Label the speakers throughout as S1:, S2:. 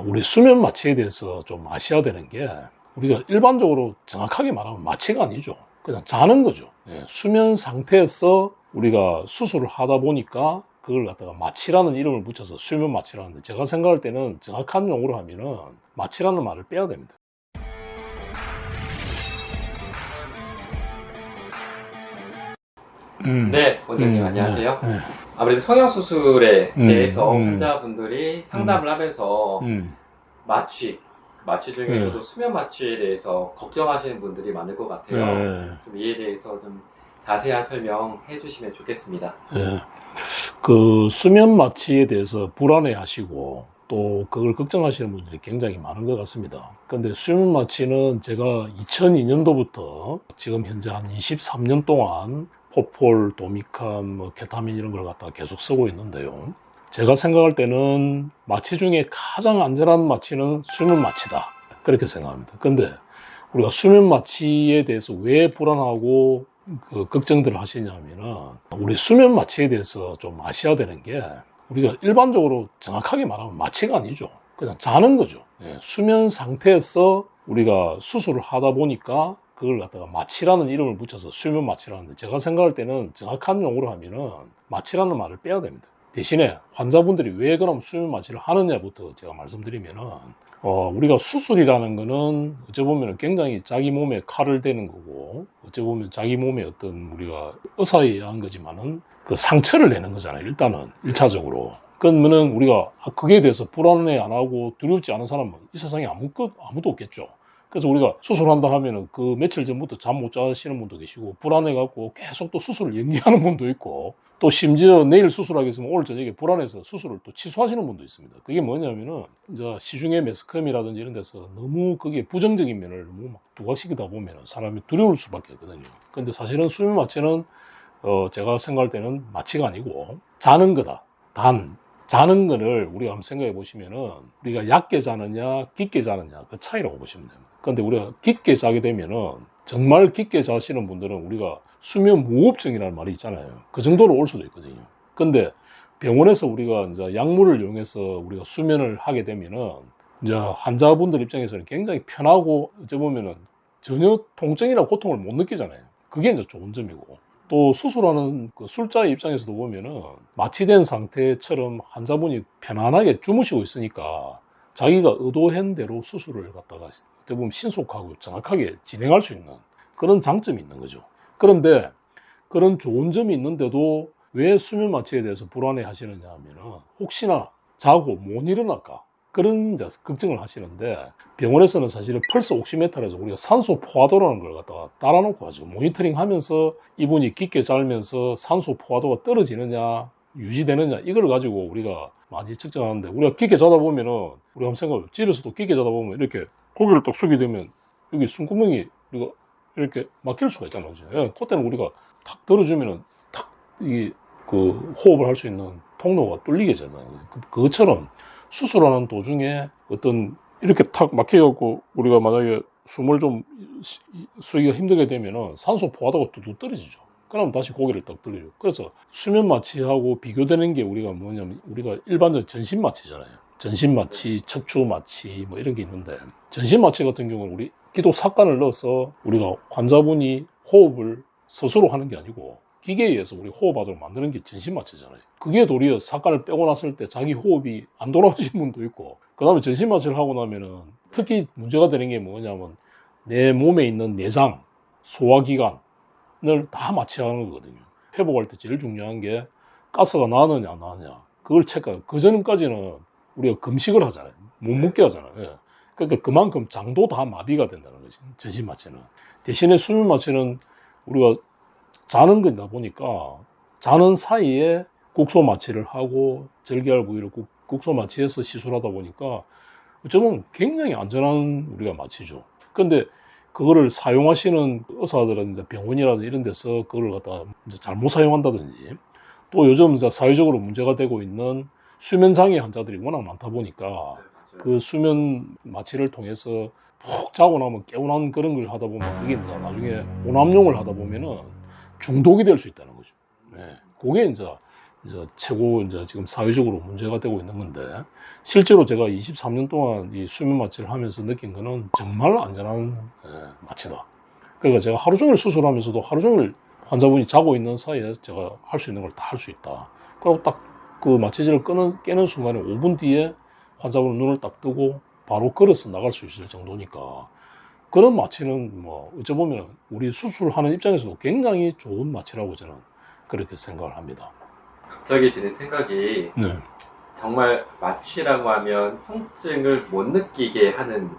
S1: 우리 수면 마취에 대해서 좀 아셔야 되는 게 우리가 일반적으로 정확하게 말하면 마취가 아니죠. 그냥 자는 거죠. 수면 상태에서 우리가 수술을 하다 보니까 그걸 갖다가 마취라는 이름을 붙여서 수면 마취라는데 제가 생각할 때는 정확한 용어로 하면은 마취라는 말을 빼야 됩니다.
S2: 네, 원장님 안녕하세요.
S1: 네.
S2: 아무래도 성형수술에 대해서
S1: 음.
S2: 환자분들이 상담을 하면서 마취 중에서도 수면 마취에 대해서 걱정하시는 분들이 많을 것 같아요. 좀 이에 대해서 좀 자세한 설명해 주시면 좋겠습니다.
S1: 그 수면 마취에 대해서 불안해 하시고 또 그걸 걱정하시는 분들이 굉장히 많은 것 같습니다. 근데 수면 마취는 제가 2002년도부터 지금 현재 한 23년 동안 포폴, 도미칸, 케타민 이런 걸 갖다가 계속 쓰고 있는데요. 제가 생각할 때는 마취 중에 가장 안전한 마취는 수면 마취다. 그렇게 생각합니다. 근데 우리가 수면 마취에 대해서 왜 불안하고 걱정들을 하시냐면은 우리 수면 마취에 대해서 좀 아셔야 되는 게 우리가 일반적으로 정확하게 말하면 마취가 아니죠. 그냥 자는 거죠. 수면 상태에서 우리가 수술을 하다 보니까 그걸 갖다가 마취라는 이름을 붙여서 수면 마취라는데 제가 생각할 때는 정확한 용어로 하면은 마취라는 말을 빼야 됩니다. 대신에 환자분들이 왜 그럼 수면 마취를 하느냐부터 제가 말씀드리면은 우리가 수술이라는 거는 어찌 보면 굉장히 자기 몸에 칼을 대는 거고 어찌 보면 자기 몸에 어떤 우리가 의사에 의한 거지만은 그 상처를 내는 거잖아요. 일단은 1차적으로. 그러면은 우리가 그게 대해서 불안해 안 하고 두렵지 않은 사람은 이 세상에 아무도 없겠죠. 그래서 우리가 수술한다 하면은 그 며칠 전부터 잠 못 자시는 분도 계시고 불안해갖고 계속 또 수술을 연기하는 분도 있고 또 심지어 내일 수술하겠으면 오늘 저녁에 불안해서 수술을 또 취소하시는 분도 있습니다. 그게 뭐냐면은 이제 시중의 매스컴이라든지 이런 데서 너무 그게 부정적인 면을 너무 막 부각시키다 보면은 사람이 두려울 수밖에 없거든요. 근데 사실은 수면 마취는 제가 생각할 때는 마취가 아니고 자는 거다. 단 자는 거를 우리가 한번 생각해 보시면은 우리가 얕게 자느냐 깊게 자느냐 그 차이라고 보시면 됩니다. 근데 우리가 깊게 자게 되면은 정말 깊게 자시는 분들은 우리가 수면 무호흡증이라는 말이 있잖아요. 그 정도로 올 수도 있거든요. 근데 병원에서 우리가 이제 약물을 이용해서 우리가 수면을 하게 되면은 이제 환자분들 입장에서는 굉장히 편하고 어찌 보면은 전혀 통증이나 고통을 못 느끼잖아요. 그게 이제 좋은 점이고. 또 수술하는 그 술자의 입장에서도 보면은 마취된 상태처럼 환자분이 편안하게 주무시고 있으니까 자기가 의도한 대로 수술을 갖다가 어떻게 보면 신속하고 정확하게 진행할 수 있는 그런 장점이 있는 거죠. 그런데 그런 좋은 점이 있는데도 왜 수면 마취에 대해서 불안해 하시느냐 하면은 혹시나 자고 못 일어날까 그런 이제 걱정을 하시는데 병원에서는 사실은 펄스 옥시메터라서 우리가 산소 포화도라는 걸 갖다가 따라놓고 가지고 모니터링 하면서 이분이 깊게 자면서 산소 포화도가 떨어지느냐 유지되느냐 이걸 가지고 우리가 많이 측정하는데 우리가 깊게 자다 보면은 우리가 한번 생각해 집에서도 깊게 자다 보면 이렇게 고개를 딱 숙이게 되면 여기 숨구멍이 우리가 이렇게 막힐 수가 있잖아요. 그때는 우리가 탁 들어주면은 탁 이게 그 호흡을 할 수 있는 통로가 뚫리게 되잖아요. 그것처럼 수술하는 도중에 어떤 이렇게 탁 막혀갖고 우리가 만약에 숨을 좀 쉬기가 힘들게 되면은 산소 포화도가 뚝뚝 떨어지죠. 그럼 다시 고개를 딱 들려요. 그래서 수면 마취하고 비교되는 게 우리가 뭐냐면 우리가 일반적인 전신 마취잖아요. 전신 마취, 척추 마취 뭐 이런 게 있는데 전신 마취 같은 경우는 우리 기도 삭관을 넣어서 우리가 환자분이 호흡을 스스로 하는 게 아니고 기계에 의해서 우리 호흡하도록 만드는 게 전신 마취잖아요. 그게 도리어 삭관을 빼고 났을 때 자기 호흡이 안 돌아오시는 분도 있고 그 다음에 전신 마취를 하고 나면은 특히 문제가 되는 게 뭐냐면 내 몸에 있는 내장, 소화기관을 다 마취하는 거거든요. 회복할 때 제일 중요한 게 가스가 나느냐 안 나느냐 그걸 체크하고 그 전까지는 우리가 금식을 하잖아요. 못 먹게 하잖아요. 그러니까 그만큼 장도 다 마비가 된다는 거지. 전신 마취는. 대신에 수면 마취는 우리가 자는 거다 보니까 자는 사이에 국소 마취를 하고 절개할 부위를 국소 마취해서 시술하다 보니까 어쩌면 굉장히 안전한 우리가 마취죠. 근데 그거를 사용하시는 의사들은 이제 병원이라든지 이런 데서 그걸 갖다 이제 잘못 사용한다든지 또 요즘 이제 사회적으로 문제가 되고 있는 수면 장애 환자들이 워낙 많다 보니까 그 수면 마취를 통해서 푹 자고 나면 개운한 그런 걸 하다 보면 그게 이제 나중에 혼합용을 하다 보면은 중독이 될 수 있다는 거죠. 그게 이제 이제 최고 이제 지금 사회적으로 문제가 되고 있는 건데, 실제로 제가 23년 동안 이 수면 마취를 하면서 느낀 거는 정말 안전한 마취다. 그러니까 제가 하루 종일 수술하면서도 하루 종일 환자분이 자고 있는 사이에 제가 할 수 있는 걸 다 할 수 있다. 그리고 딱 그 마취제를 깨는 순간에 5분 뒤에 환자분은 눈을 딱 뜨고 바로 걸어서 나갈 수 있을 정도니까, 그런 마취는 뭐 어찌 보면 우리 수술하는 입장에서도 굉장히 좋은 마취라고 저는 그렇게 생각을 합니다.
S2: 갑자기 드는 생각이,
S1: 네.
S2: 정말 마취라고 하면 통증을 못 느끼게 하는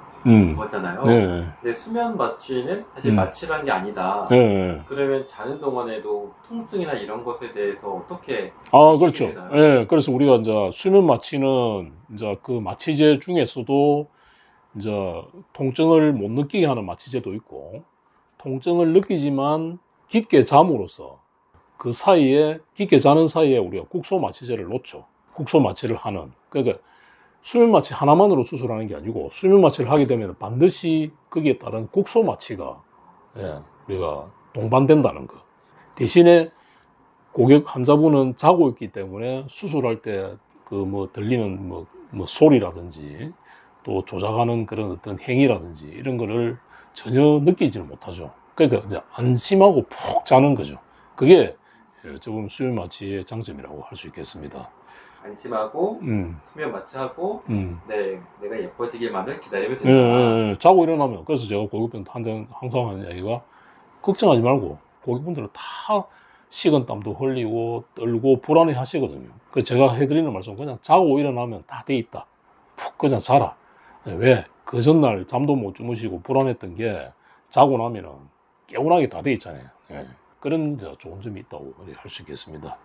S2: 거잖아요.
S1: 네.
S2: 근데 수면 마취는 사실 마취라는 게 아니다.
S1: 네.
S2: 그러면 자는 동안에도 통증이나 이런 것에 대해서 어떻게
S1: 그렇죠.
S2: 되나요?
S1: 네. 그래서 우리가 이제 수면 마취는 이제 그 마취제 중에서도 이제 통증을 못 느끼게 하는 마취제도 있고, 통증을 느끼지만 깊게 잠으로써 그 사이에, 깊게 자는 사이에 우리가 국소 마취제를 놓죠. 국소 마취를 하는. 그러니까 수면 마취 하나만으로 수술하는 게 아니고, 수면 마취를 하게 되면 반드시 거기에 따른 국소 마취가 우리가 동반된다는 거. 대신에 고객 환자분은 자고 있기 때문에 수술할 때 그 뭐 들리는 뭐 소리라든지 또 조작하는 그런 어떤 행위라든지 이런 거를 전혀 느끼지를 못하죠. 그러니까 이제 안심하고 푹 자는 거죠. 그게 조금 수면 마취의 장점이라고 할 수 있겠습니다.
S2: 안심하고 수면 마취하고 네, 내가 예뻐지기만을 기다리면 된다.
S1: 자고 일어나면, 그래서 제가 고객분한테 항상 하는 이야기가, 걱정하지 말고, 고객분들은 다 식은땀도 흘리고 떨고 불안해 하시거든요. 그래서 제가 해드리는 말씀, 그냥 자고 일어나면 다 돼 있다. 푹 그냥 자라. 왜? 그 전날 잠도 못 주무시고 불안했던 게 자고 나면은 개운하게 다 돼 있잖아요. 그런 좋은 점이 있다고 할 수 있겠습니다.